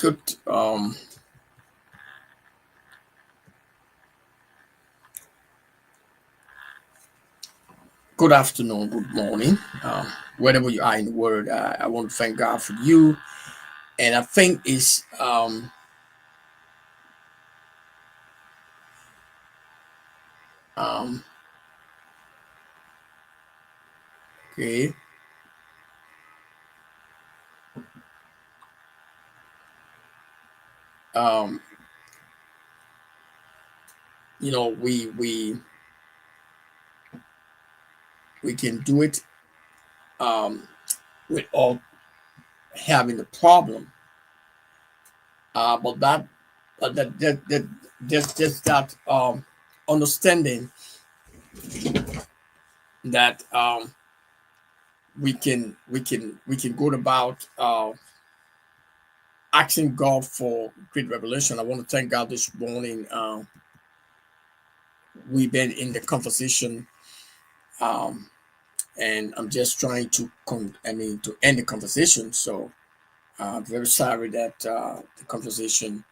Good good afternoon, good morning. Wherever you are in the world, I want to thank God for you. And I think it's um okay. Um we can do it without having the problem. But just that understanding that we can go about asking God for great revelation. I want to thank God this morning. We've been in the conversation, um, and I'm just trying to to end the conversation. So I'm very sorry that the conversation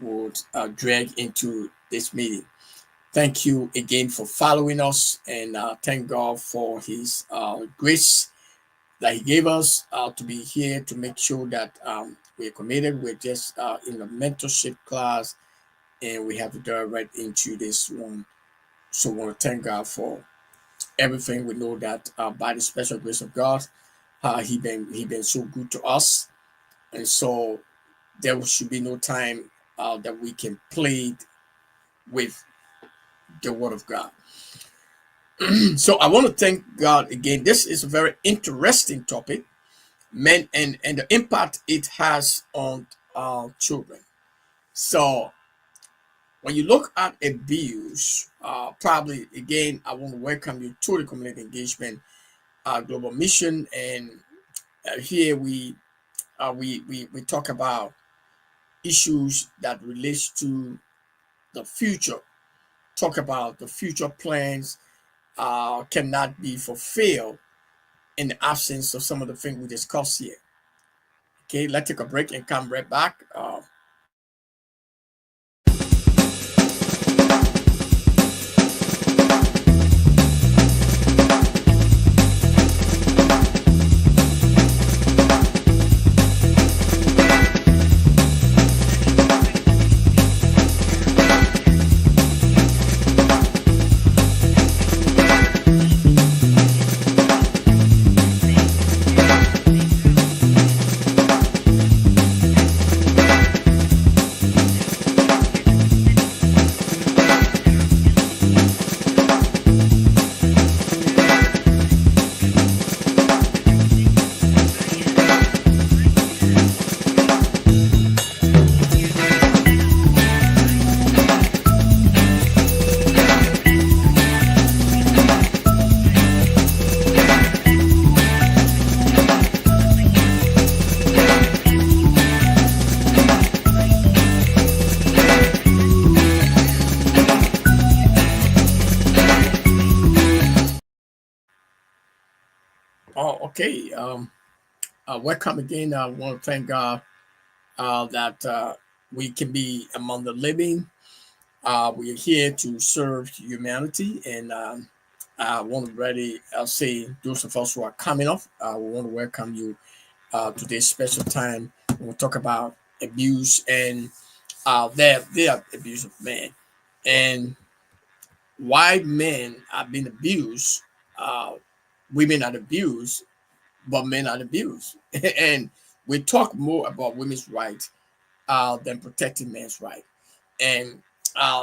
would drag into this meeting. Thank you again for following us, and thank God for His grace that He gave us to be here to make sure that we're committed. We're just in a mentorship class, and we have to dive right into this one. So, I want to thank God for everything. We know that by the special grace of God, He been so good to us, and so there should be no time that we can play with the Word of God. So I want to thank God again. This is a very interesting topic, men and the impact it has on children. So when you look at abuse, probably again, I want to welcome you to the community engagement global mission, and here we talk about issues that relates to the future. Talk about the future plans cannot be fulfilled in the absence of some of the things we discussed here. Okay, let's take a break and come right back. Oh, okay. Welcome again. I want to thank God that we can be among the living. We are here to serve humanity, and I want to really say those of us who are coming up, we want to welcome you to this special time. We'll talk about abuse and their abuse of men, and why men are being abused. Uh, Women are abused, but men are abused, and we talk more about women's rights than protecting men's right. And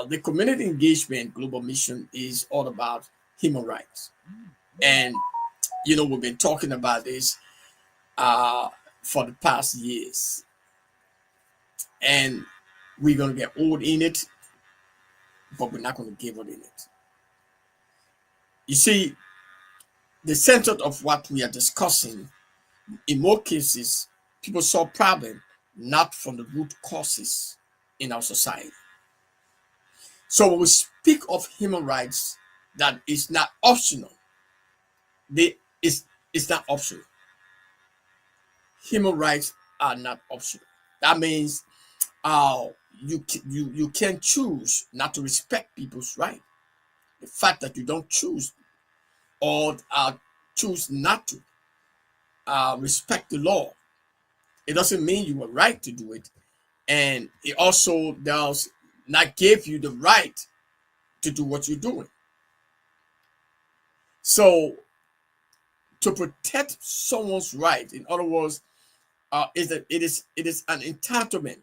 the community engagement global mission is all about human rights. And we've been talking about this uh, for the past years, and we're gonna get old in it, but we're not gonna give up in it. You see, the center of what we are discussing, in most cases, people solve problem not from the root causes in our society. So when we speak of human rights, that is not optional. They it's not optional. Human rights are not optional. That means you can choose not to respect people's right. The fact that you don't choose or choose not to respect the law, it doesn't mean you were right to do it, and it also does not give you the right to do what you're doing. So to protect someone's right, in other words, is that it is an entitlement,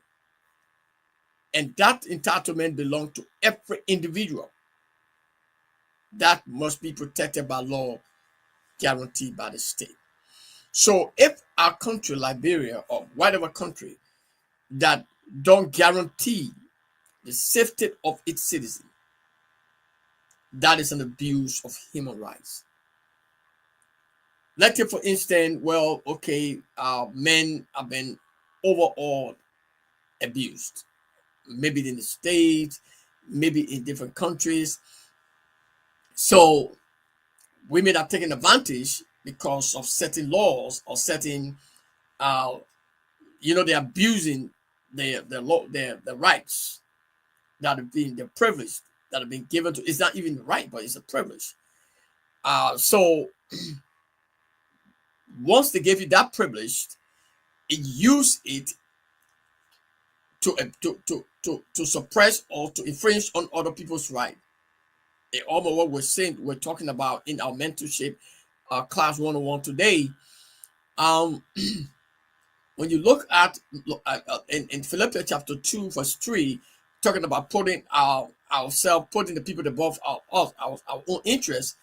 and that entitlement belongs to every individual. That must be protected by law, guaranteed by the state. So if our country, Liberia or whatever country, that don't guarantee the safety of its citizens, that is an abuse of human rights. Let's say, for instance, well, okay, men have been overall abused, maybe in the States, maybe in different countries. So women are taking advantage because of certain laws or certain, uh, they're abusing their law, their rights that have been their privilege that have been given to. It's not even the right, but it's a privilege. So once they give you that privilege, use it to suppress or to infringe on other people's right. Almost what we're talking about in our mentorship class 101 today. Um, when you look at in Philippians chapter 2 verse 3, talking about putting ourselves, putting the people above our own interests,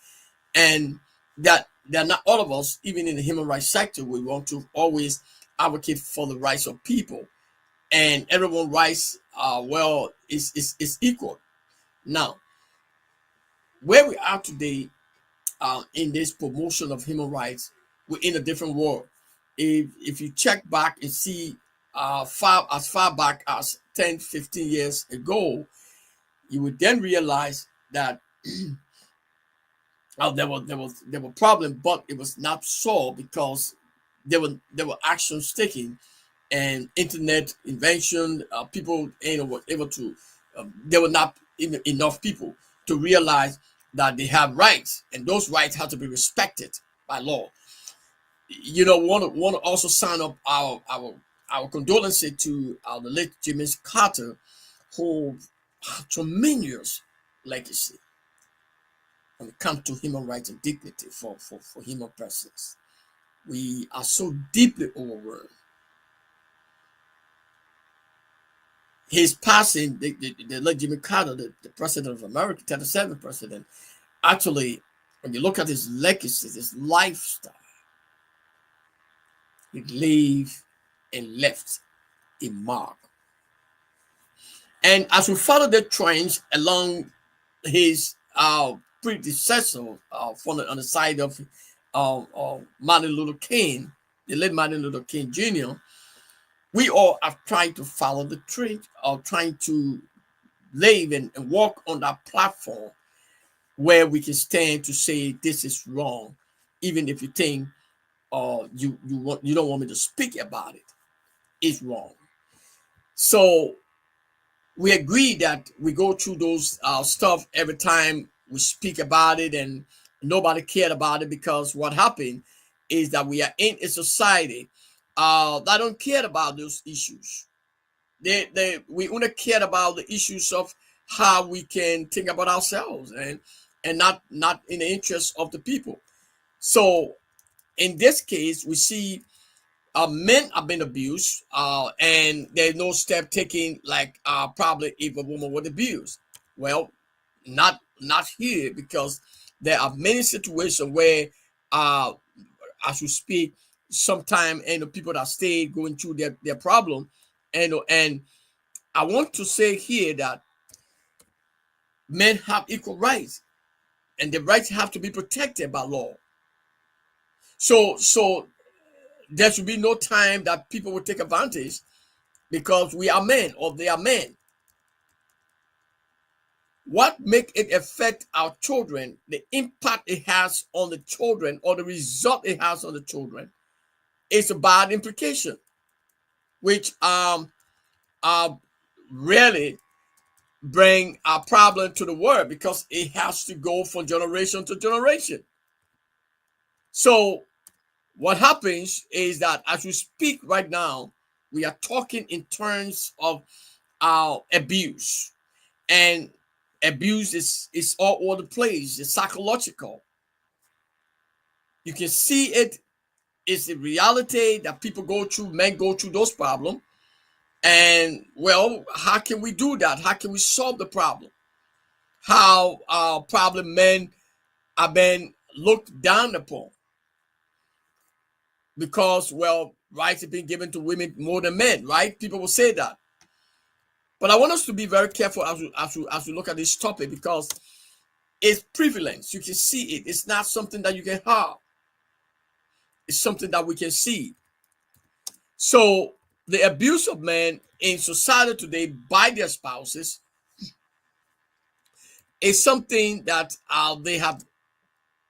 and that they're not all of us, even in the human rights sector, we want to always advocate for the rights of people, and everyone's rights is equal. Now, where we are today, in this promotion of human rights, we're in a different world. If you check back and see far back as 10, 15 years ago, you would then realize that there were problems, but it was not solved because there were actions taken and internet invention. People were able to. There were not even enough people to realize that they have rights, and those rights have to be respected by law. Want to also sign up our condolences to the late Jimmy Carter, who had tremendous legacy when it comes to human rights and dignity for human persons. We are so deeply overwhelmed. His passing, the late Jimmy Carter, the president of America, 37th president, actually, when you look at his legacy, his lifestyle, he lived and left a mark. And as we follow the trends along his predecessor, on the side of Martin Luther King, the late Martin Luther King Jr., we all have tried to follow the trend of trying to live and walk on that platform where we can stand to say this is wrong, even if you think you don't want me to speak about it. It's wrong. So we agree that we go through those stuff every time we speak about it, and nobody cared about it, because what happened is that we are in a society that don't care about those issues. We only care about the issues of how we can think about ourselves, and not in the interest of the people. So in this case, we see men have been abused, and there's no step taken, like probably if a woman was abused. Well, not here, because there are many situations where, uh, as we speak, sometimes and the people that stay going through their problem, and I want to say here that men have equal rights, and the rights have to be protected by law. So there should be no time that people will take advantage because we are men or they are men. What make it affect our children, the impact it has on the children or the result it has on the children, is a bad implication. which uh really bring a problem to the world because it has to go from generation to generation. So what happens is that as we speak right now, we are talking in terms of abuse, and abuse is all over the place. It's psychological. You can see it. It's a reality that people go through. Men go through those problems. And well, how can we do that? How can we solve the problem? How problem men are being looked down upon because, well, rights have been given to women more than men, right? People will say that. But I want us to be very careful as we look at this topic because it's prevalence. You can see it. It's not something that you can have. It's something that we can see. So the abuse of men in society today by their spouses is something that they have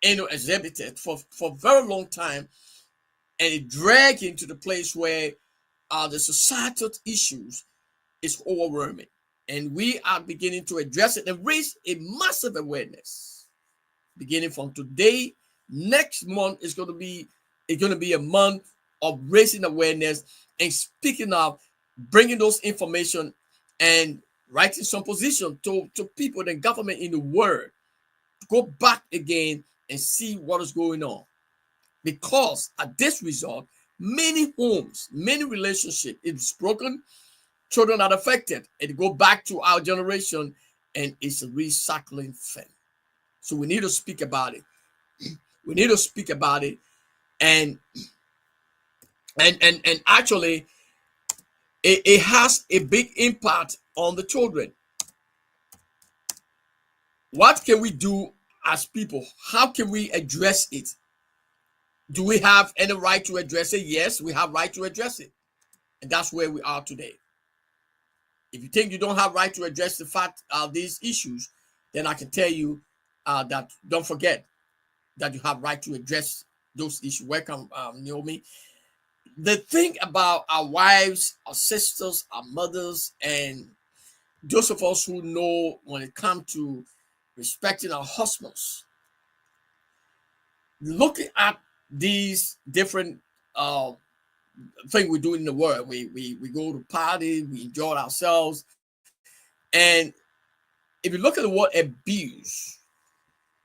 exhibited for a very long time, and it dragged into the place where the societal issues is overwhelming, and we are beginning to address it and raise a massive awareness. Beginning from today, next month is going to be a month of raising awareness and speaking up, bringing those information and writing some position to people and government in the world to go back again and see what is going on. Because at this result, many homes, many relationships is broken, children are affected. It go back to our generation, and it's a recycling thing. So we need to speak about it. We need to speak about it, and actually, it has a big impact on the children. What can we do as people? How can we address it? Do we have any right to address it? Yes, we have right to address it, and that's where we are today. If you think you don't have right to address the fact of these issues, then I can tell you that don't forget that you have right to address those issues. Welcome, Naomi. The thing about our wives, our sisters, our mothers, and those of us who know when it comes to respecting our husbands, looking at these different things we do in the world, we go to party, we enjoy ourselves, and if you look at the word abuse,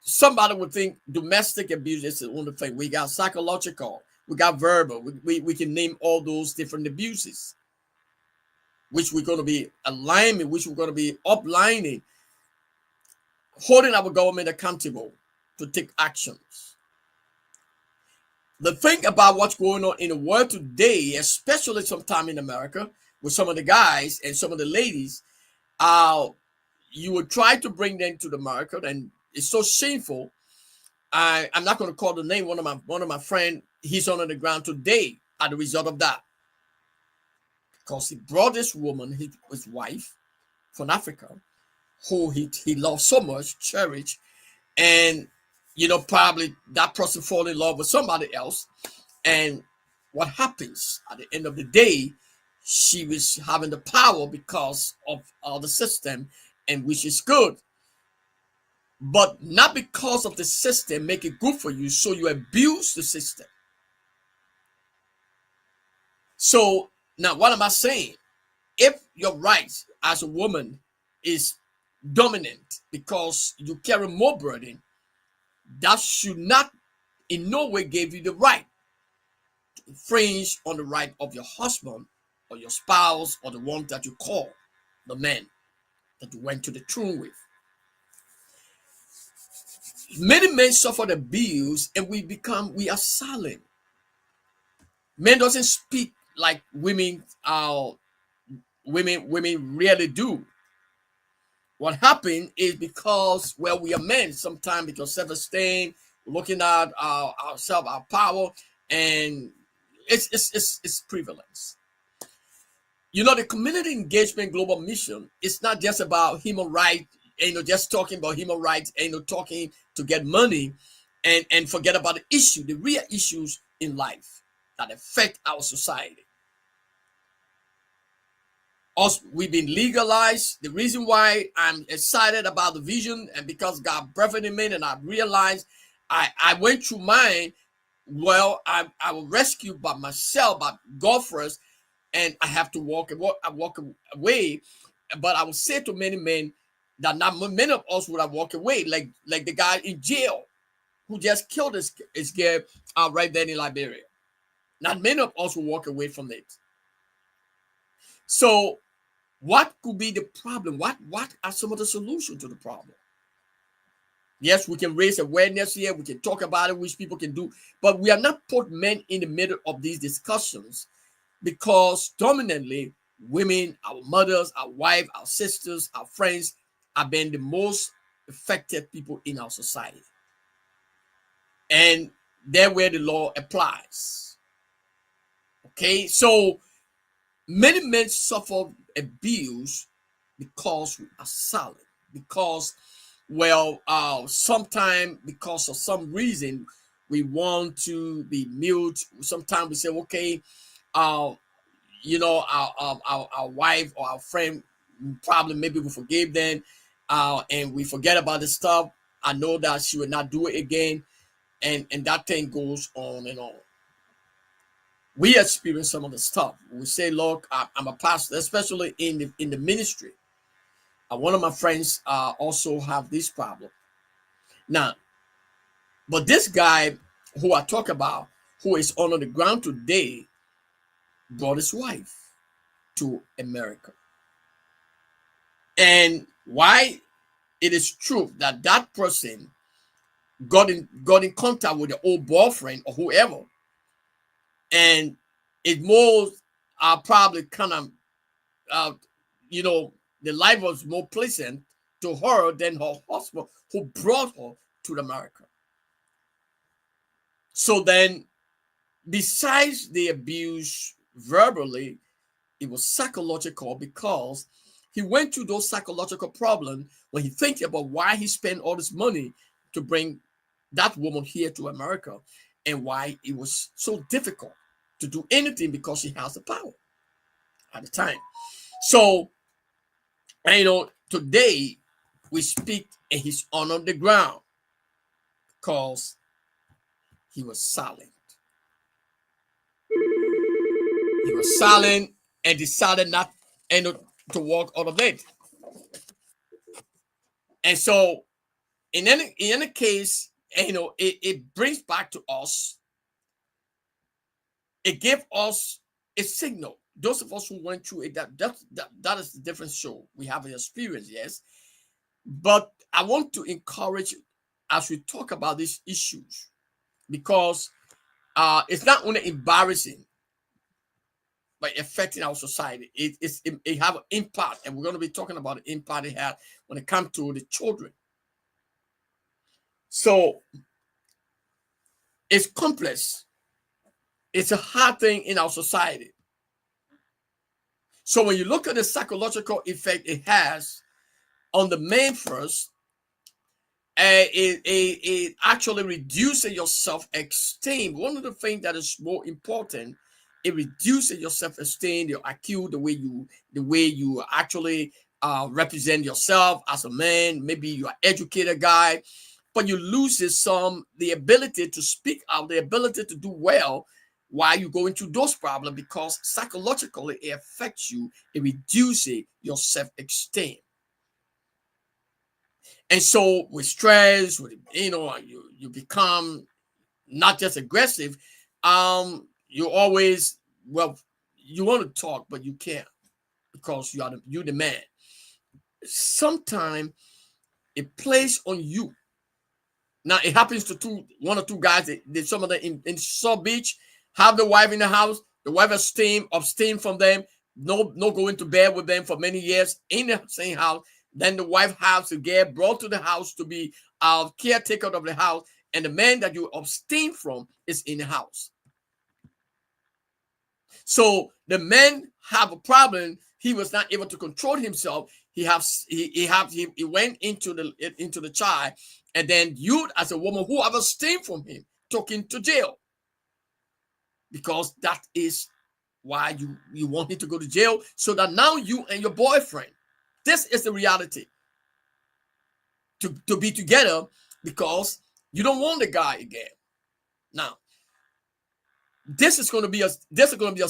somebody would think domestic abuse is the only thing. We got psychological, we got verbal, we can name all those different abuses, which we're going to be aligning, which we're going to be uplining, holding our government accountable to take actions. The thing about what's going on in the world today, especially sometime in America, with some of the guys and some of the ladies, you would try to bring them to the market, and it's so shameful. I'm not going to call the name. One of my friend, he's on the ground today as a result of that, because he brought this woman, his wife, from Africa, who he loved so much, cherished, and probably that person fall in love with somebody else, and what happens at the end of the day, she was having the power because of the system, and which is good, but not because of the system make it good for you, so you abuse the system. So now what am I saying? If your rights as a woman is dominant because you carry more burden, that should not in no way give you the right to infringe on the right of your husband or your spouse or the one that you call the man that you went to the tomb with. Many men suffer abuse, and we are silent. Men doesn't speak like women women really do. What happened is because, well, we are men sometimes, because self-esteem, looking at ourselves, our power, and it's prevalence. The community engagement global mission is not just about human rights, just talking about human rights, talking to get money, and forget about the real issues in life that affect our society. us, we've been legalized. The reason why I'm excited about the vision, and because God breathed in me, and I realized I went through mine. Well, I was rescued by myself, by God first, and I have to walk away. But I would say to many men that not many of us would have walked away, like the guy in jail who just killed his girl right there in Liberia. Not many of us will walk away from it. So, what could be the problem? What are some of the solutions to the problem? Yes, we can raise awareness here. We can talk about it, which people can do, but we are not put men in the middle of these discussions because dominantly women, our mothers, our wives, our sisters, our friends have been the most affected people in our society. And there where the law applies. Okay, so many men suffer abuse because we are silent. Because, well, sometimes because of some reason we want to be mute. Sometimes we say, okay, uh, our wife or our friend probably maybe we forgave them, and we forget about the stuff. I know that she will not do it again, and that thing goes on and on. We experience some of the stuff. We say, look, I'm a pastor, especially in the ministry. One of my friends also have this problem now, but this guy who I talk about, who is on the ground today, brought his wife to America. And why it is true that that person got in contact with the old boyfriend or whoever, and it more probably kind of uh, you know, the life was more pleasant to her than her husband who brought her to America. So then, besides the abuse verbally, it was psychological because he went through those psychological problems when he thinks about why he spent all this money to bring that woman here to America and why it was so difficult to do anything because she has the power at the time. So, today we speak and he's on the ground because he was silent. He was silent and decided not to walk out of it. And so, in any case, it brings back to us. It gives us a signal. Those of us who went through it, that is a different show. We have an experience, yes. But I want to encourage as we talk about these issues because it's not only embarrassing but affecting our society. It have an impact, and we're going to be talking about the impact it has when it comes to the children. So it's complex. It's a hard thing in our society. So when you look at the psychological effect it has on the man first, it actually reduces your self-esteem. One of the things that is more important, it reduces your self-esteem, your IQ, the way you actually represent yourself as a man. Maybe you're an educated guy, but you lose the ability to speak out, the ability to do well while you're going through those problems because psychologically it affects you. It reduces your self-esteem. And so with stress, you become not just aggressive. You always, well, you want to talk, but you can't because you're the man. Sometimes it plays on you. Now it happens to one or two guys. Some of them in South Beach have the wife in the house. The wife abstain from them. No going to bed with them for many years in the same house. Then the wife has to get brought to the house to be a caretaker of the house, and the man that you abstain from is in the house. So the man have a problem. He was not able to control himself. He went into the child, and then you as a woman who have abstained from him took him to jail because that is Why you want him to go to jail? So that now you and your boyfriend, this is the reality, to be together, because you don't want the guy again. Now, this is going to be a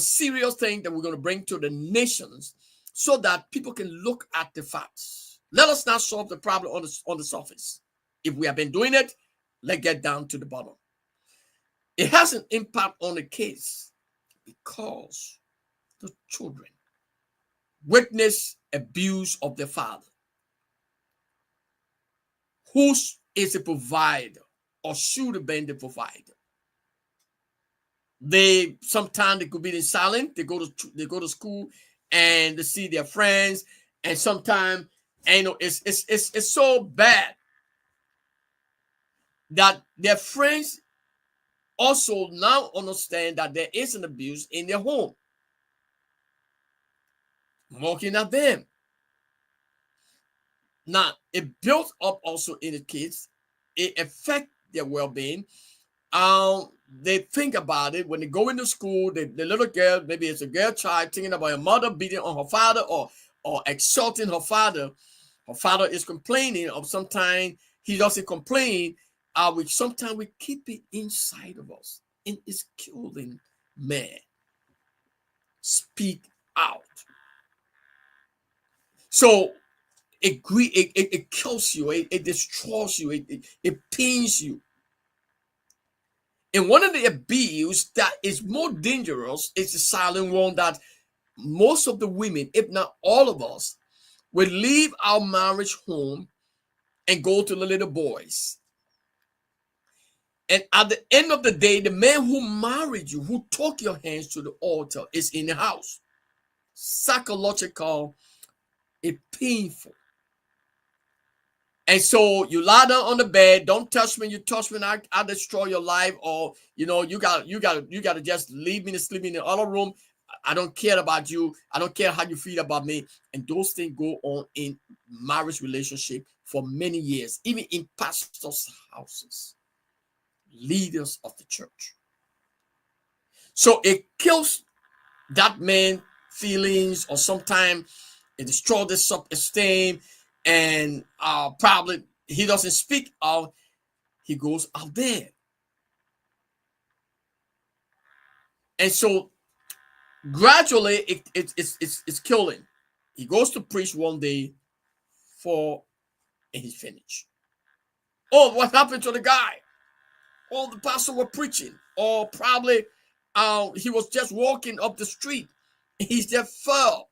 serious thing that we're going to bring to the nations, so that people can look at the facts. Let us not solve the problem on the surface. If we have been doing it, let's get down to the bottom. It has an impact on the kids because the children witness abuse of their father, who is a provider or should have been the provider. They sometimes they could be in silent. They go to school and they see their friends, and sometimes, it's so bad that their friends also now understand that there is an abuse in their home, mocking at them. Now, it builds up also in the kids. It affects their well-being. They think about it when they go into school. The little girl, maybe it's a girl child, thinking about her mother beating on her father, or exalting her father. Her father is complaining, or sometimes he doesn't complain. Which sometimes we keep it inside of us, and it's killing man. Speak out. So it kills you, it destroys you, it pains you. And one of the abuse that is more dangerous is the silent one, that most of the women, if not all of us, will leave our marriage home and go to the little boys. And at the end of the day, the man who married you, who took your hands to the altar, is in the house. Psychological, it's painful. And so you lie down on the bed. Don't touch me. You touch me, I destroy your life. Or you got to just leave me to sleep in the other room. I don't care about you. I don't care how you feel about me. And those things go on in marriage relationship for many years, even in pastors' houses, leaders of the church. So it kills that man's feelings, or sometimes it destroys the self-esteem. And probably he doesn't speak out. He goes out there. And so gradually it's killing. He goes to preach one day, and he's finished. Oh, what happened to the guy? Oh, the pastor was preaching. Or probably he was just walking up the street. He just fell.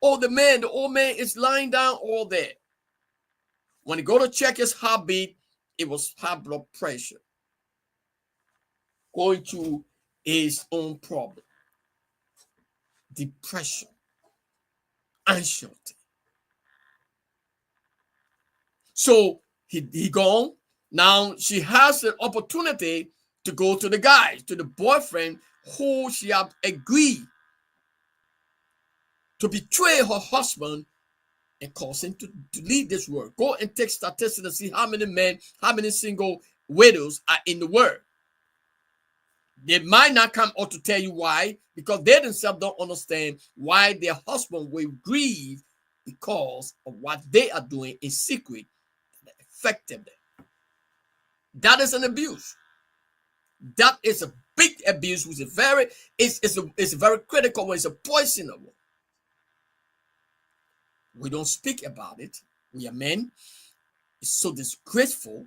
Oh, the old man is lying down all there. When he go to check his heartbeat, it was high blood pressure, going to his own problem, depression, anxiety. So he gone. Now she has the opportunity to go to the guy, to the boyfriend, who she had agreed to betray her husband and cause him to leave this world. Go and take statistics and see how many single widows are in the world. They might not come out to tell you why, because they themselves don't understand why their husband will grieve because of what they are doing in secret that affected them. That is an abuse. That is a big abuse, which is it's a very critical one. It's a poisonous one. We don't speak about it. We are men. It's so disgraceful,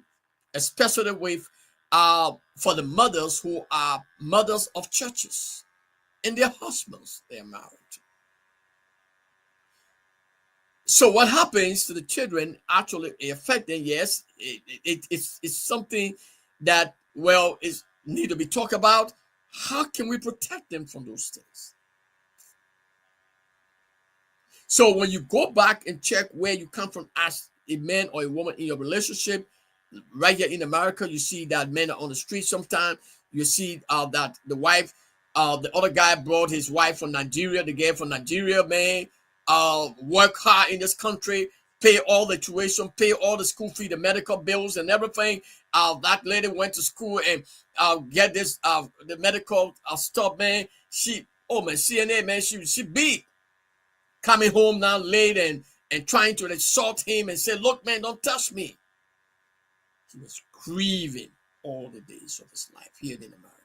especially with for the mothers who are mothers of churches and their husbands they are married. So what happens to the children actually affect them? Yes, it's something that is need to be talked about. How can we protect them from those things? So when you go back and check where you come from as a man or a woman in your relationship, right here in America, you see that men are on the street sometimes. You see that the wife, the other guy brought his wife from Nigeria, the girl from Nigeria, man, work hard in this country, pay all the tuition, pay all the school fee, the medical bills and everything. That lady went to school and get this the medical stuff, man. She Oh man, CNA man, she beat coming home now late and trying to insult him and say, "Look, man, don't touch me." He was grieving all the days of his life here in America.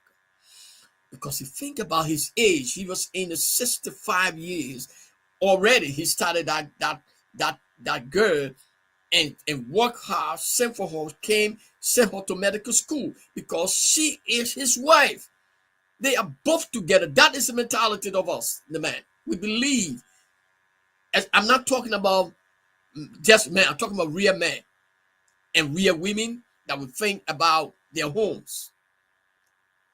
Because if you think about his age, he was in the 65 years already. He started that girl and worked hard, sent for her, sent her to medical school because she is his wife. They are both together. That is the mentality of us, the man. We believe. As I'm not talking about just men, I'm talking about real men and real women that would think about their homes.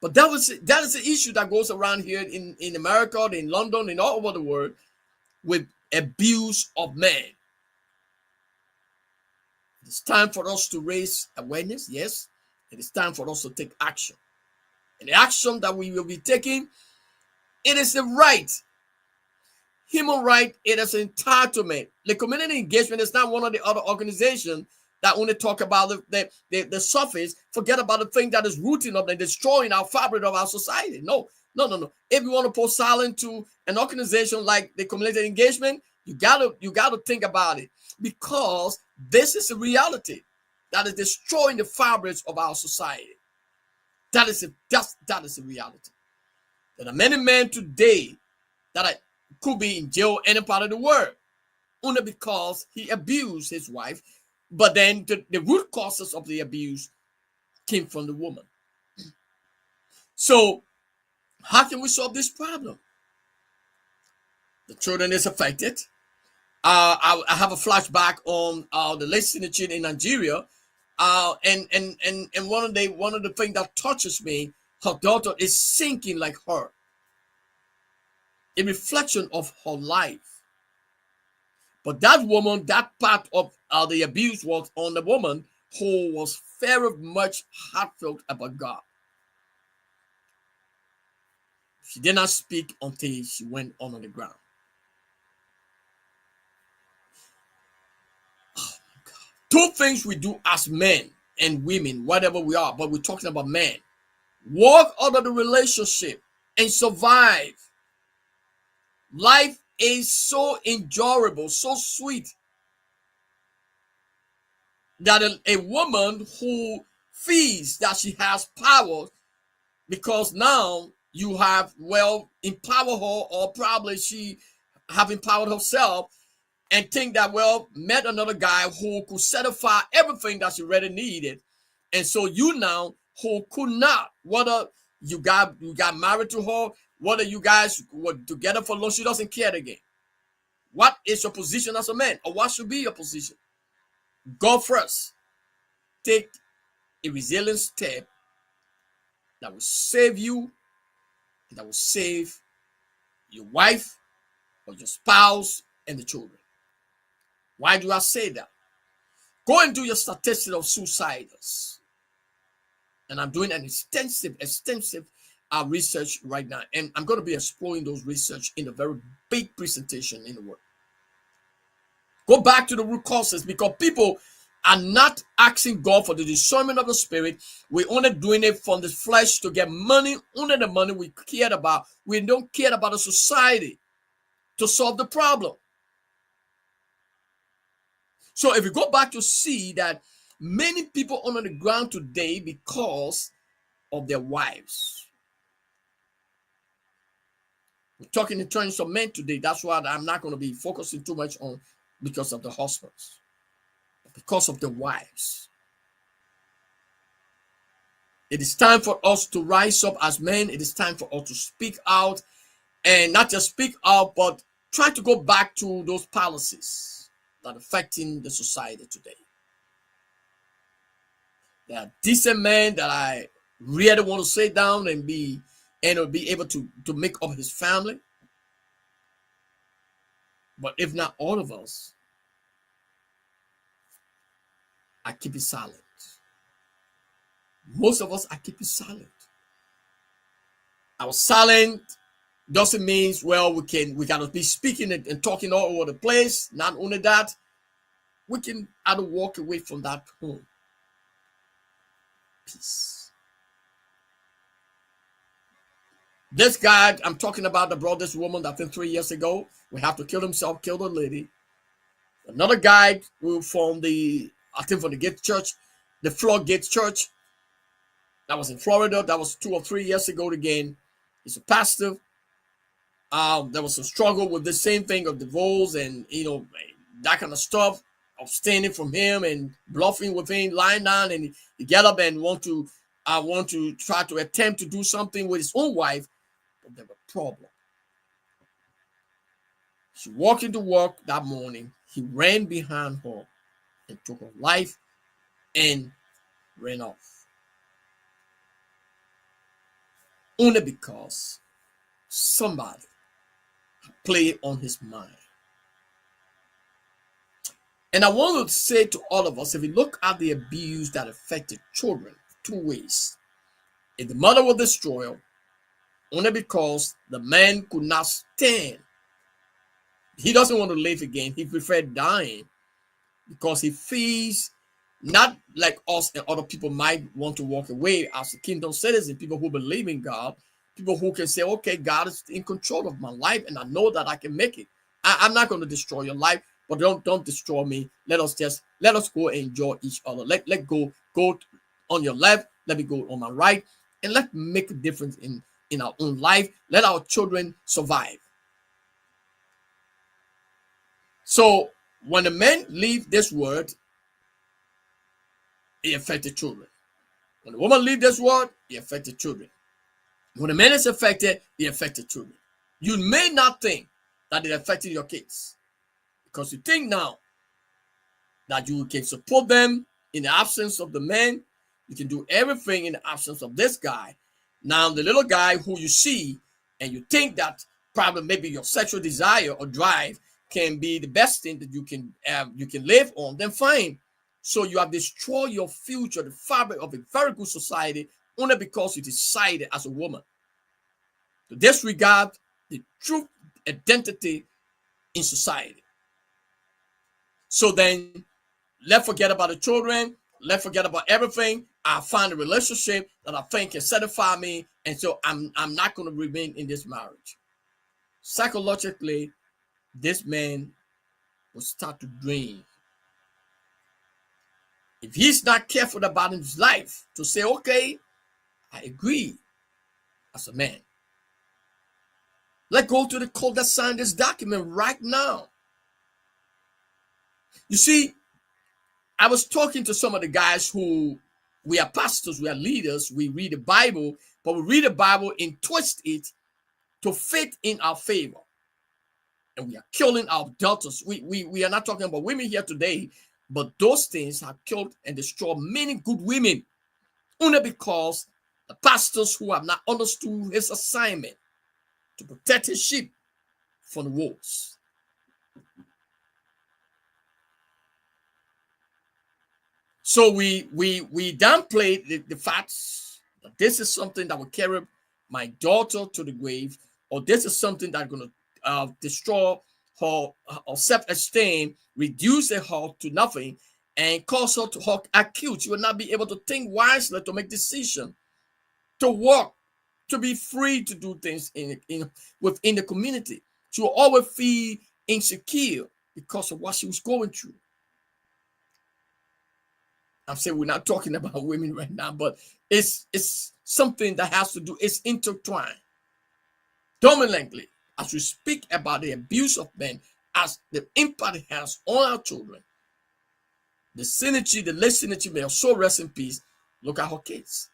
But that is the issue that goes around here in America, in London, and all over the world with abuse of men. It's time for us to raise awareness, yes. It is time for us to take action. And the action that we will be taking, it is the right. Human right, it is entitlement. The community engagement is not one of the other organizations that only talk about the surface, forget about the thing that is rooting up and destroying our fabric of our society. No. If you want to put silence to an organization like the community engagement, you gotta think about it, because this is a reality that is destroying the fabrics of our society. That is a reality. There are many men today that could be in jail any part of the world only because he abused his wife, but then the root causes of the abuse came from the woman. So how can we solve this problem? The children is affected. I have a flashback on the late senator in Nigeria, and one of the things that touches me, her daughter is sinking like her, a reflection of her life. But that woman, that part of the abuse was on the woman who was very much heartfelt about God. She did not speak until she went on the ground. Oh my God. Two things we do as men and women, whatever we are, but we're talking about men. Walk out of the relationship and survive. Life is so enjoyable, so sweet, that a woman who feels that she has power because now you have, well, empowered her, or probably she have empowered herself, and think that, well, met another guy who could satisfy everything that she really needed. And so you now who could not, whether you got married to her, whether you guys were together for long, she doesn't care again. What is your position as a man, or what should be your position? Go first. Take a resilient step that will save you, and that will save your wife or your spouse and the children. Why do I say that? Go and do your statistics of suicides. And I'm doing an extensive research right now. And I'm going to be exploring those research in a very big presentation in the world. Go back to the root causes, because people are not asking God for the discernment of the spirit. We're only doing it from the flesh to get money, only the money we cared about. We don't care about the society to solve the problem. So if you go back to see that many people on the ground today because of their wives. We're talking in terms of men today. That's why I'm not going to be focusing too much on because of the husbands, because of the wives. It is time for us to rise up as men. It is time for us to speak out, and not just speak out, but try to go back to those policies that are affecting the society today. There are decent men that I really want to sit down and be able to make up his family. But if not all of us, I keep it silent. Most of us are keeping silent. Our silent doesn't mean, well, we gotta be speaking and talking all over the place. Not only that, we can either walk away from that home. Peace. This guy I'm talking about that brought this woman, I think 3 years ago, we have to kill himself, kill the lady. Another guy who from I think from the Gate Church, the Floodgate Church, that was in Florida. That was 2 or 3 years ago again. He's a pastor. There was a struggle with the same thing of divorce and that kind of stuff, abstaining from him and bluffing with him, lying down, and he get up and want to try to attempt to do something with his own wife, but there was a problem. She walked into work that morning. He ran behind her and took her life and ran off. Only because somebody played on his mind. And I want to say to all of us, if you look at the abuse that affected children, two ways. If the mother was destroyed, only because the man could not stand. He doesn't want to live again. He preferred dying because he feels not like us and other people might want to walk away as a kingdom citizen, people who believe in God, people who can say, okay, God is in control of my life and I know that I can make it. I'm not going to destroy your life, but don't destroy me. Let us go and enjoy each other. Let go on your left, let me go on my right, and let's make a difference in our own life. Let our children survive. So when the men leave this world, it affected children. When the woman leave this world, it affected children. When the man is affected, it affected children. You may not think that it affected your kids because you think now that you can support them in the absence of the man. You can do everything in the absence of this guy. Now, the little guy who you see and you think that probably maybe your sexual desire or drive can be the best thing that you can live on, then fine. So you have destroyed your future, the fabric of a very good society, only because you decided as a woman to disregard the true identity in society. So then let's forget about the children. Let's forget about everything. I find a relationship that I think can satisfy me, and so I'm not going to remain in this marriage. Psychologically, this man will start to drain. If he's not careful about his life to say, okay, I agree as a man. Let's go to the court that signed this document right now. You see, I was talking to some of the guys who we are pastors, we are leaders, we read the Bible, but we read the Bible and twist it to fit in our favor. And we are killing our daughters. We are not talking about women here today, but those things have killed and destroyed many good women only because the pastors who have not understood his assignment to protect his sheep from the wolves. So we downplayed the facts that this is something that will carry my daughter to the grave, or this is something that's going to destroy her self-esteem, reduce her to nothing, and cause her to her acute. She will not be able to think wisely, to make decisions, to work, to be free to do things within the community. She will always feel insecure because of what she was going through. I'm saying we're not talking about women right now, but it's something that has to do, it's intertwined. Dominantly, as we speak about the abuse of men, as the impact it has on our children, the synergy, the late synergy, may also rest in peace. Look at her kids.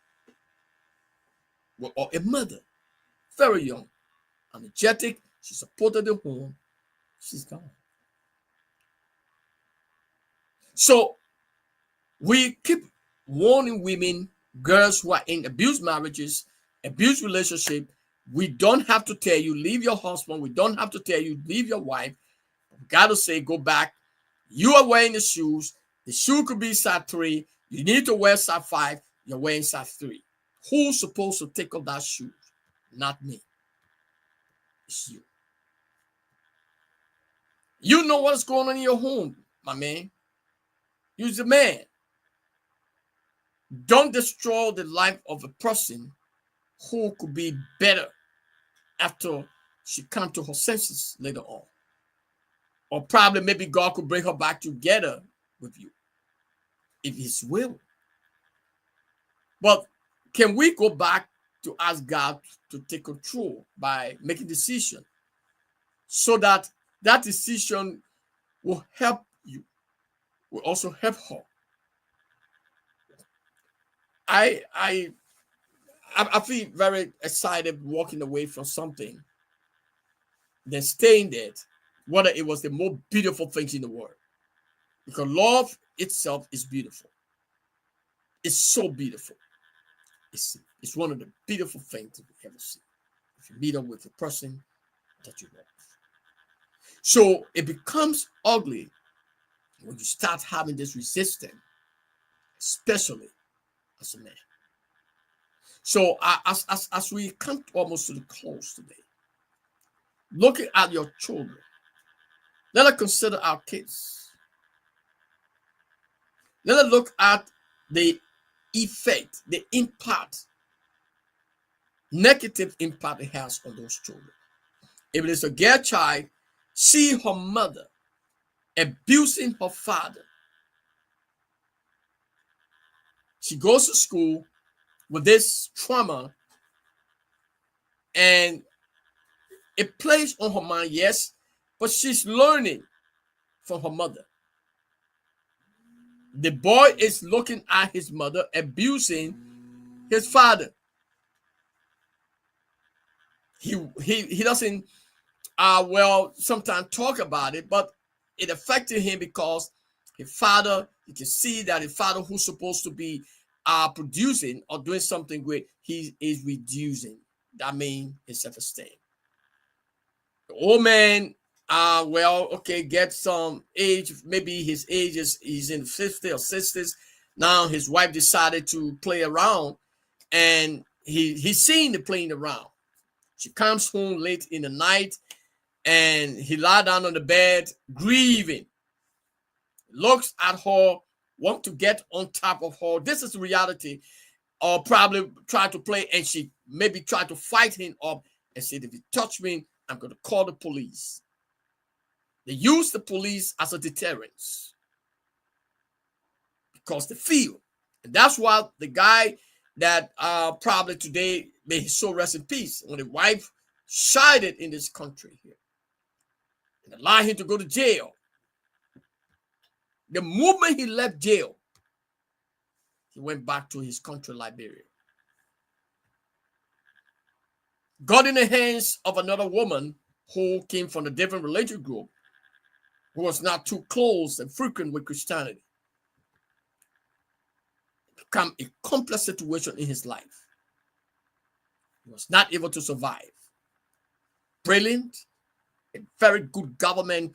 Or a mother, very young, energetic, she supported the home, she's gone. So we keep warning women, girls who are in abused marriages, abused relationship. We don't have to tell you leave your husband. We don't have to tell you leave your wife. We got to say go back. You are wearing the shoes. The shoe could be size 3. You need to wear size 5. You're wearing size 3. Who's supposed to take off that shoe? Not me. It's you. You know what's going on in your home, my man. You're the man. Don't destroy the life of a person who could be better after she come to her senses later on. Or probably maybe God could bring her back together with you if His will. But can we go back to ask God to take control by making decision so that that decision will help you, will also help her? I feel very excited walking away from something than staying there, whether it was the most beautiful things in the world. Because love itself is beautiful. It's so beautiful. It's one of the beautiful things that we ever see. If you meet up with a person that you love. So it becomes ugly when you start having this resistance, especially as a man. So as we come almost to the close today, looking at your children, let us consider our kids. Let us look at the effect, the impact, negative impact it has on those children. If it is a girl child, see her mother abusing her father. She goes to school with this trauma and it plays on her mind, yes, but she's learning from her mother. The boy is looking at his mother abusing his father. He doesn't sometimes talk about it, but it affected him because his father, you can see that his father who's supposed to be producing or doing something great, he is reducing. That means his self-esteem. The old man, get some age, maybe his age is he's in the 50s or 60s. Now his wife decided to play around and he's seen the playing around. She comes home late in the night and he lie down on the bed grieving, looks at her, want to get on top of her. This is reality. Or probably try to play and she maybe try to fight him up and said, if you touch me, I'm going to call the police. They use the police as a deterrence because they feel. And that's why the guy that probably today, may his soul rest in peace, when the wife shied in this country here and allowed him to go to jail. The moment he left jail, he went back to his country, Liberia. Got in the hands of another woman who came from a different religious group, who was not too close and frequent with Christianity. It became a complex situation in his life. He was not able to survive. Brilliant, a very good government,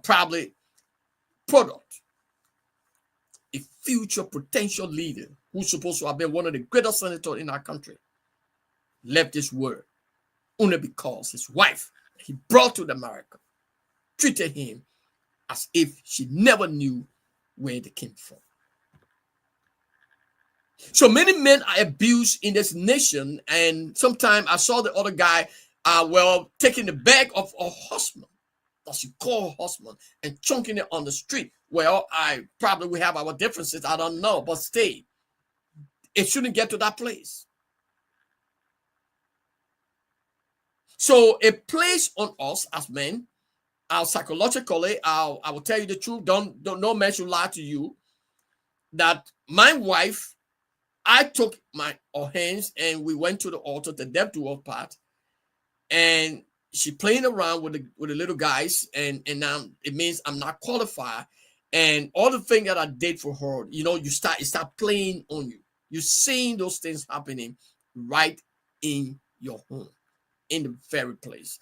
probably product, a future potential leader who's supposed to have been one of the greatest senators in our country, left this world only because his wife he brought to America treated him as if she never knew where they came from. So many men are abused in this nation, and sometimes I saw the other guy taking the bag of a husband that she called her husband and chunking it on the street. Well, we have our differences, I don't know, but stay. It shouldn't get to that place. So it plays on us as men, psychologically. I will tell you the truth. Don't no man should lie to you. That my wife, I took her hands and we went to the altar, the death to her part, and she playing around with the little guys, and now it means I'm not qualified. And all the things that I did for her, you start playing on you. You're seeing those things happening right in your home, in the very place.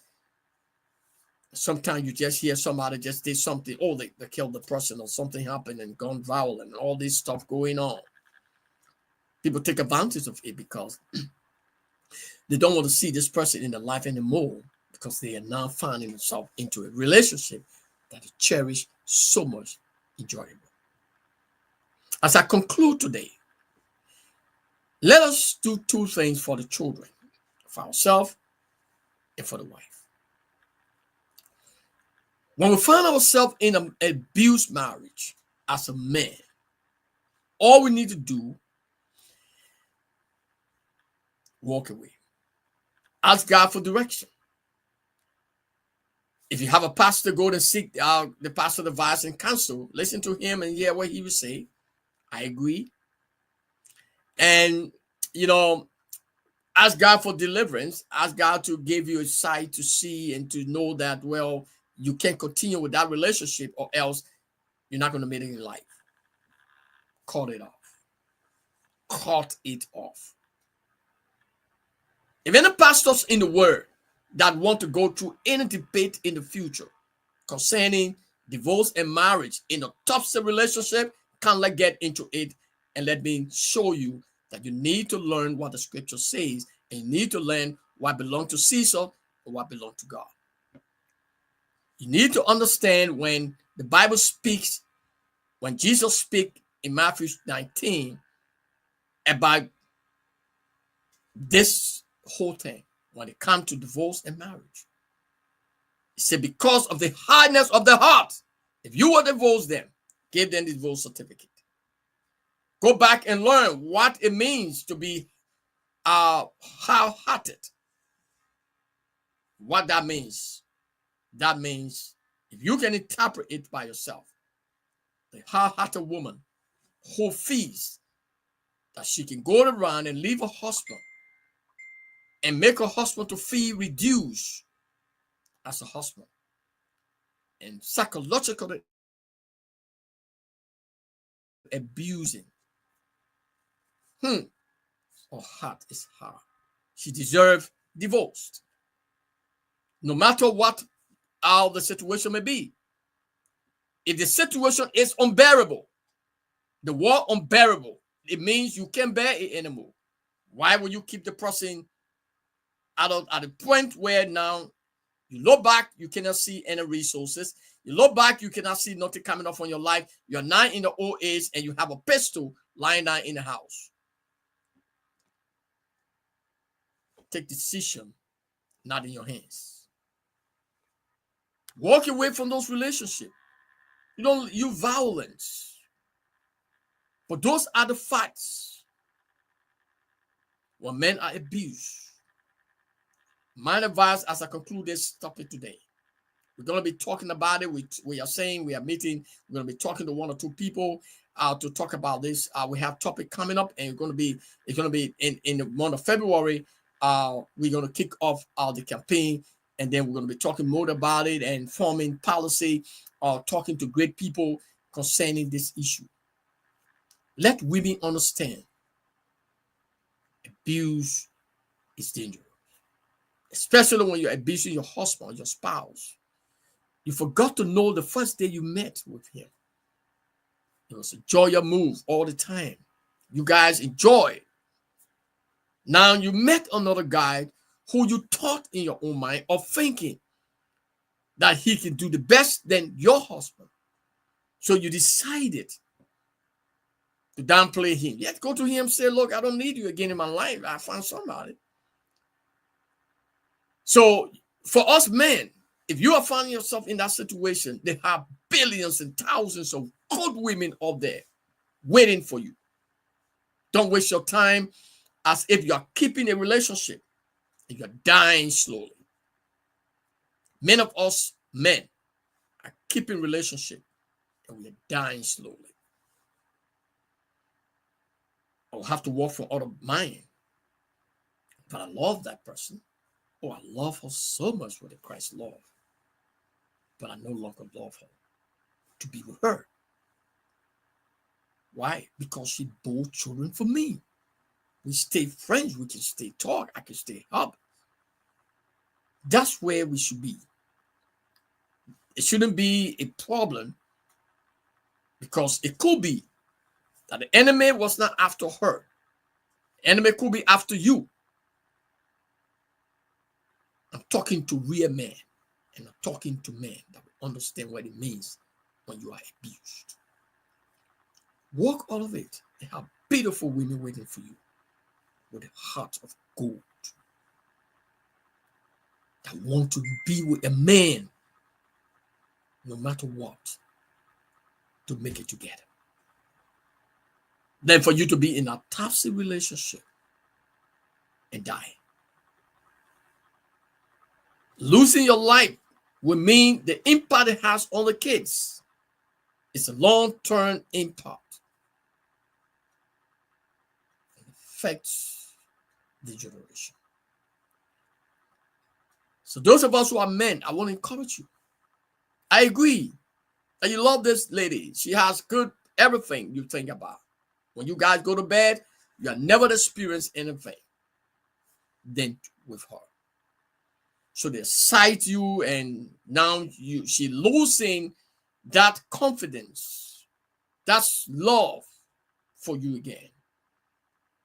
Sometimes you just hear somebody just did something, they killed the person or something happened and gone violent and all this stuff going on. People take advantage of it because they don't want to see this person in their life anymore because they are now finding themselves into a relationship that is cherished so much enjoyable. As I conclude today, let us do two things for the children. for ourselves and for the wife. When we find ourselves in an abused marriage as a man, all we need to do, walk away. Ask God for direction. If you have a pastor, go and seek the pastor's advice and counsel. Listen to him and hear what he will say. I agree. And, ask God for deliverance. Ask God to give you a sight to see and to know that, well, you can't continue with that relationship or else you're not going to make it in life. Cut it off. Cut it off. If any pastors in the world that want to go through any debate in the future concerning divorce and marriage in a toxic relationship, can't get into it. And let me show you that you need to learn what the scripture says, and you need to learn what belongs to Caesar and what belongs to God. You need to understand when the Bible speaks, when Jesus speaks in Matthew 19 about this whole thing, when it comes to divorce and marriage. He said, because of the hardness of the heart, if you will divorce them, give them the divorce certificate. Go back and learn what it means to be hard-hearted. What that means. That means if you can interpret it by yourself, the hard-hearted woman who feels that she can go around and leave her husband and make her husband to feel reduced as a husband and psychologically abusing. Her heart is hard. She deserves divorce. No matter what how the situation may be. If the situation is unbearable, the word unbearable, it means you can't bear it anymore. Why would you keep the person at the point where now you look back, you cannot see any resources. You look back, you cannot see nothing coming off on your life. You're now in the old age and you have a pistol lying down in the house. Take decision, not in your hands. Walk away from those relationships. You violence. But those are the facts. When men are abused. My advice as I conclude this topic today. We're going to be talking about it. We are saying we are meeting. We're going to be talking to one or two people to talk about this. We have topic coming up, and it's going to be in the month of February. We're going to kick off the campaign, and then we're going to be talking more about it and forming policy, talking to great people concerning this issue. Let women understand abuse is dangerous, especially when you're abusing your husband, your spouse. You forgot to know the first day you met with him. It was a joyous move all the time. You guys enjoy. Now you met another guy who you thought in your own mind of thinking that he can do the best than your husband. So you decided to downplay him. You have to go to him and say, look, I don't need you again in my life. I found somebody. So for us men, if you are finding yourself in that situation, they have billions and thousands of good women out there waiting for you. Don't waste your time as if you are keeping a relationship and you're dying slowly. Many of us men are keeping relationship and we are dying slowly. I'll have to work for other mine. But I love that person. Oh, I love her so much with the Christ love. But I no longer love her to be with her. Why? Because she bore children for me. We stay friends. We can stay talk. I can stay up. That's where we should be. It shouldn't be a problem because it could be that the enemy was not after her. The enemy could be after you. I'm talking to real men, and I'm talking to men that will understand what it means when you are abused. Walk all of it. They have beautiful women waiting for you with a heart of gold. that want to be with a man no matter what to make it together. Than for you to be in a toxic relationship and die. Losing your life will mean the impact it has on the kids. It's a long-term impact. It affects the generation. So those of us who are men, I want to encourage you. I agree that you love this lady. She has good everything you think about. When you guys go to bed, you have never experienced anything than with her. So they excite you, and now she losing that confidence, that's love for you again.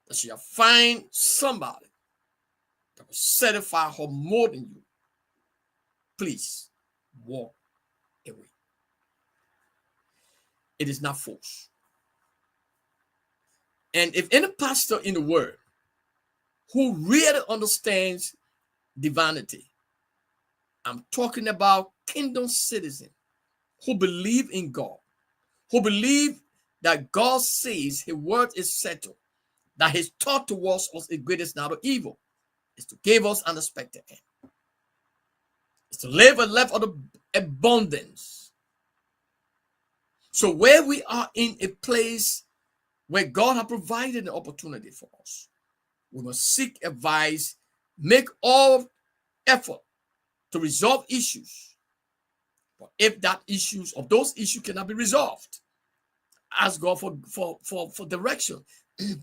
That she'll find somebody that will satisfy her more than you. Please walk away. It is not force. And if any pastor in the world who really understands divinity, I'm talking about kingdom citizens who believe in God, who believe that God says his word is settled, that his thought towards us is greatest not of evil, is to give us unexpected end. It's to live a life of abundance. So where we are in a place where God has provided an opportunity for us, we must seek advice, make all effort to resolve issues. But if those issues cannot be resolved, ask God for direction.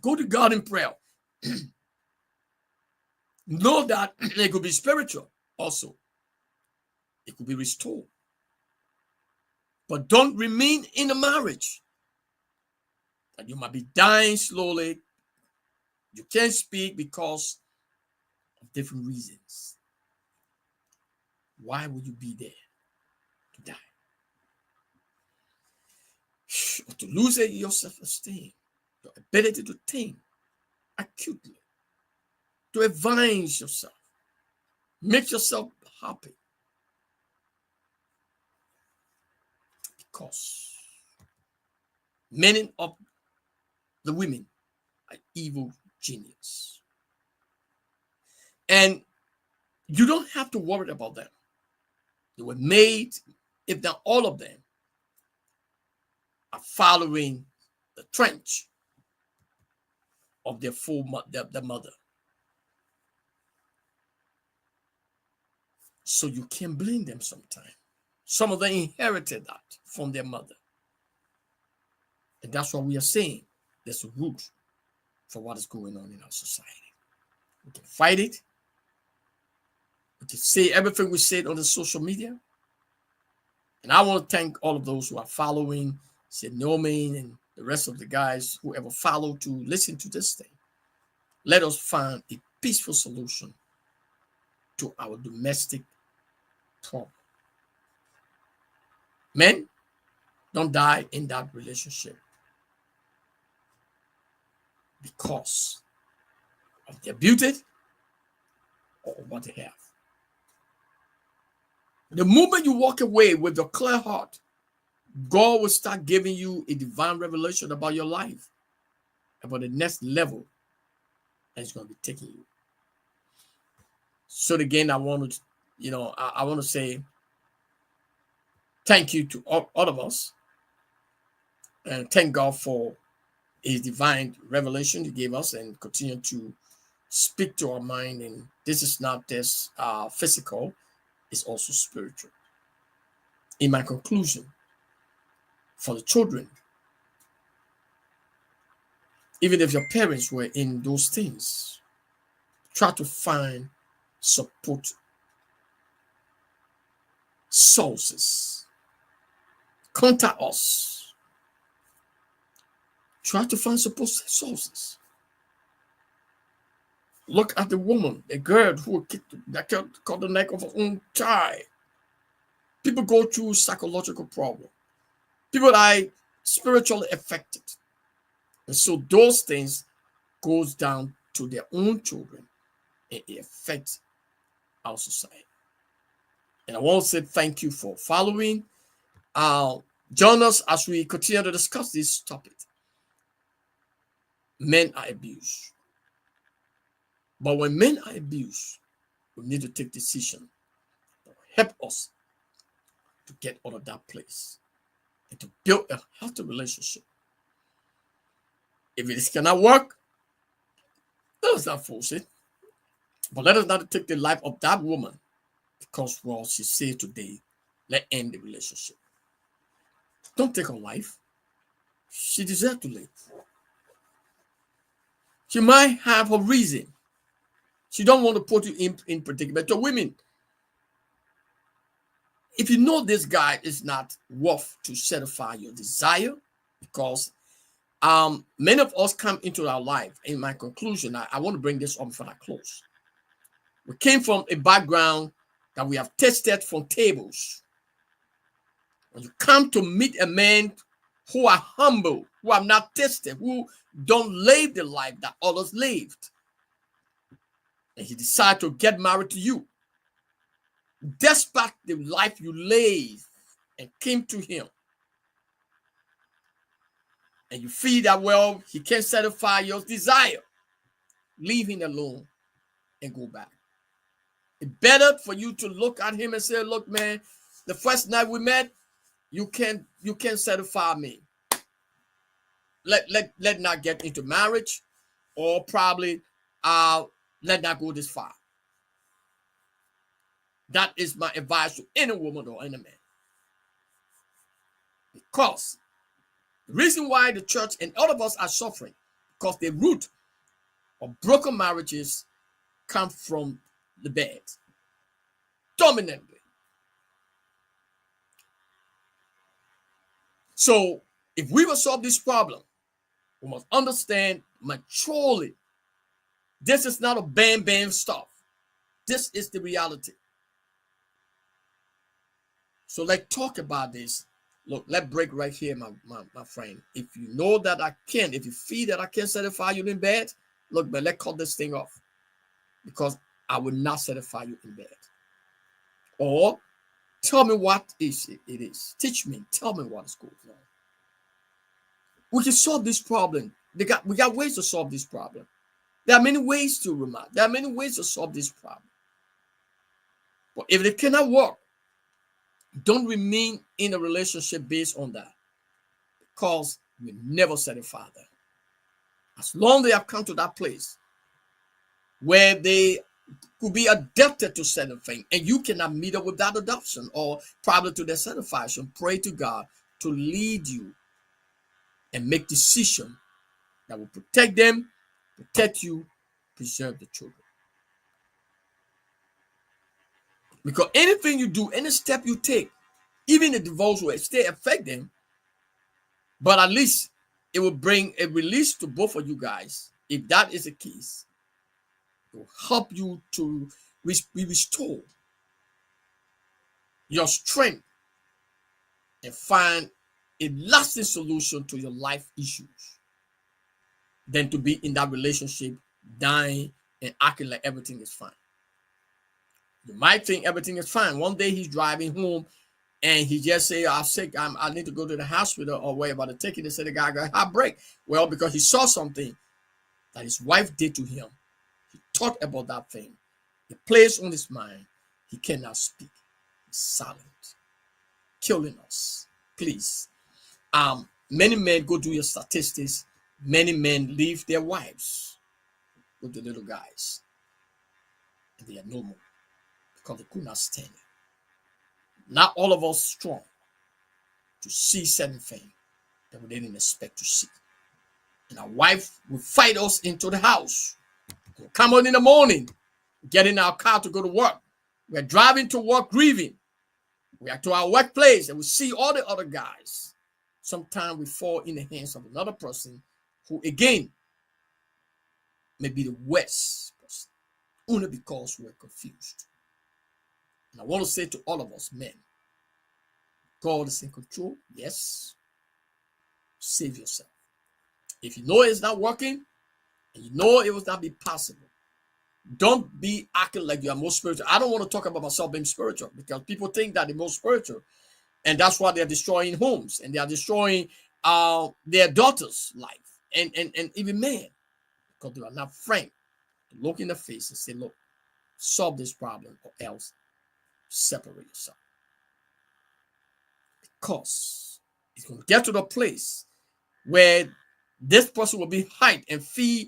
Go to God in prayer. Know that it could be spiritual also. It could be restored. But don't remain in a marriage that you might be dying slowly. You can't speak because of different reasons. Why would you be there to die? Or to lose your self-esteem, your ability to think acutely, to advance yourself, make yourself happy. Because many of the women are evil genius. And you don't have to worry about them. They were made, if not all of them, are following the trench of their their mother. So you can't blame them sometimes. Some of them inherited that from their mother. And that's what we are saying. There's a root for what is going on in our society. We can fight it. We can say everything we said on the social media. And I want to thank all of those who are following, Sid Norman and the rest of the guys, whoever follow to listen to this thing. Let us find a peaceful solution to our domestic problem. Men, don't die in that relationship because of their beauty or what they have. The moment you walk away with a clear heart, God will start giving you a divine revelation about your life, about the next level that He's going to be taking you. So again, I want to say thank you to all of us, and thank God for His divine revelation He gave us, and continue to speak to our mind. And this is not just physical, it's also spiritual. In my conclusion, for the children, even if your parents were in those things, try to find support sources. Contact us. Try to find support sources. Look at the woman, a girl who cut the neck of her own child. People go through psychological problems. People are spiritually affected. And so those things goes down to their own children and it affects our society. And I want to say thank you for following. Join us as we continue to discuss this topic. Men are abused. But when men are abused, we need to take decision to help us to get out of that place and to build a healthy relationship. If it cannot work, let us not force it. But let us not take the life of that woman because, well, she said today, let's end the relationship. Don't take her life. She deserves to live. She might have her reason. She don't want to put you in predicament. So women, if you know this guy is not worth to satisfy your desire, because many of us come into our life. In my conclusion, I want to bring this on before I close. We came from a background that we have tasted from tables. When you come to meet a man who are humble, who have not tasted, who don't live the life that others lived, and he decided to get married to you, despite the life you live, and came to him, and you feel that, well, he can't satisfy your desire, leave him alone and go back. It's better for you to look at him and say, look, man, the first night we met, you can't satisfy me. Let not get into marriage, or probably let not go this far. That is my advice to any woman or any man. Because the reason why the church and all of us are suffering, because the root of broken marriages come from the bed, dominantly. So if we will solve this problem, we must understand maturely, this is not a bam stuff. This is the reality. So let's talk about this. Look, let's break right here, my friend. If you know that I can, if you feel that I can satisfy you in bed, look, man, let's cut this thing off, because I will not satisfy you in bed. Or tell me what it is. Teach me. Tell me what is going on. We can solve this problem. We got ways to solve this problem. There are many ways to remark. There are many ways to solve this problem. But if it cannot work, don't remain in a relationship based on that, because you never satisfy them. As long as they have come to that place where they could be adapted to certain things, and you cannot meet up with that adoption or probably to their satisfaction, pray to God to lead you and make decisions that will protect them, protect you, preserve the children. Because anything you do, any step you take, even the divorce will still affect them, but at least it will bring a release to both of you guys. If that is the case, it will help you to restore your strength and find a lasting solution to your life issues than to be in that relationship dying and acting like everything is fine. You might think everything is fine. One day he's driving home and he just say, I'm sick, I need to go to the hospital, or worry about the ticket. They said the guy got a heartbreak. Well, because he saw something that his wife did to him. He thought about that thing. It plays on his mind. He cannot speak. He's silent. Killing us. Please. Many men, go do your statistics. Many men leave their wives with the little guys. And they are no more, because they could not stand it. Not all of us strong to see certain things that we didn't expect to see. And our wife will fight us into the house. We'll come on in the morning, get in our car to go to work. We're driving to work grieving. We are to our workplace and we see all the other guys. Sometimes we fall in the hands of another person who, again, may be the worst person, only because we're confused. And I want to say to all of us men, God is in control. Yes. Save yourself. If you know it's not working, and you know it will not be possible, Don't be acting like you are most spiritual. I don't want to talk about myself being spiritual because people think that they're most spiritual, and that's why they're destroying homes and they are destroying their daughters' life and even men because they are not frank to look in the face and say, "Look, solve this problem, or else separate yourself." Because it's going to get to the place where this person will be hide and feel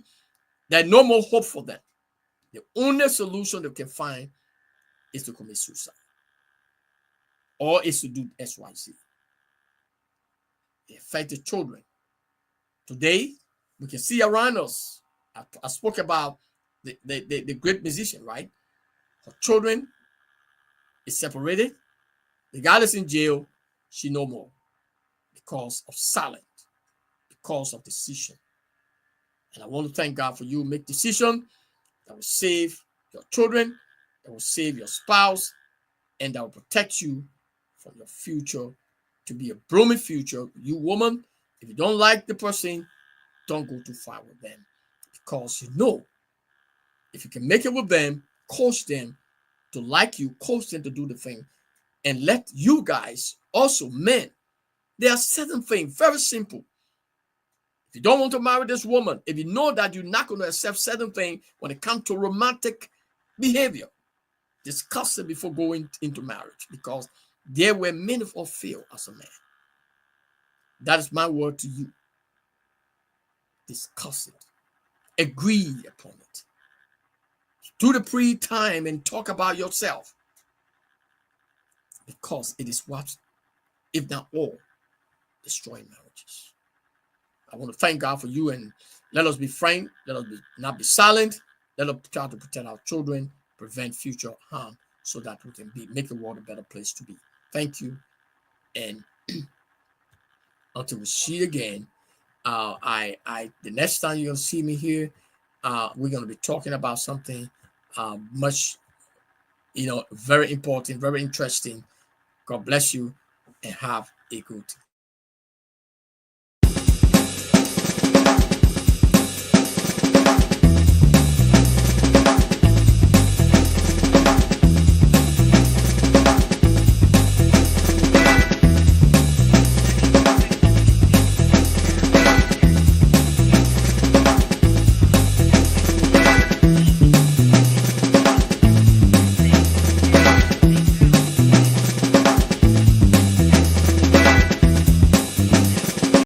there's no more hope for them. The only solution they can find is to commit suicide or is to do XYZ. It affects the children. Today, we can see around us. I spoke about the great musician, right? Her children is separated. The guy is in jail. She no more because of silence, because of decision. And I want to thank God for you. Make decision that will save your children, that will save your spouse, and that will protect you from your future to be a blooming future. You woman, if you don't like the person, don't go too far with them because you know if you can make it with them, coach them to like you, coach them to do the thing, and let you guys also men. There are certain things very simple. If you don't want to marry this woman, if you know that you're not going to accept certain things when it comes to romantic behavior, discuss it before going into marriage because there were many of us fail as a man. That is my word to you. Discuss it. Agree upon it. Do the pre-time and talk about yourself because it is what, if not all, destroying marriages. I want to thank God for you and let us be frank. Let us not be silent. Let us try to protect our children, prevent future harm so that we can make the world a better place to be. Thank you. And until we see again, the next time you're gonna see me here, we're gonna be talking about something much, very important, very interesting. God bless you, and have a good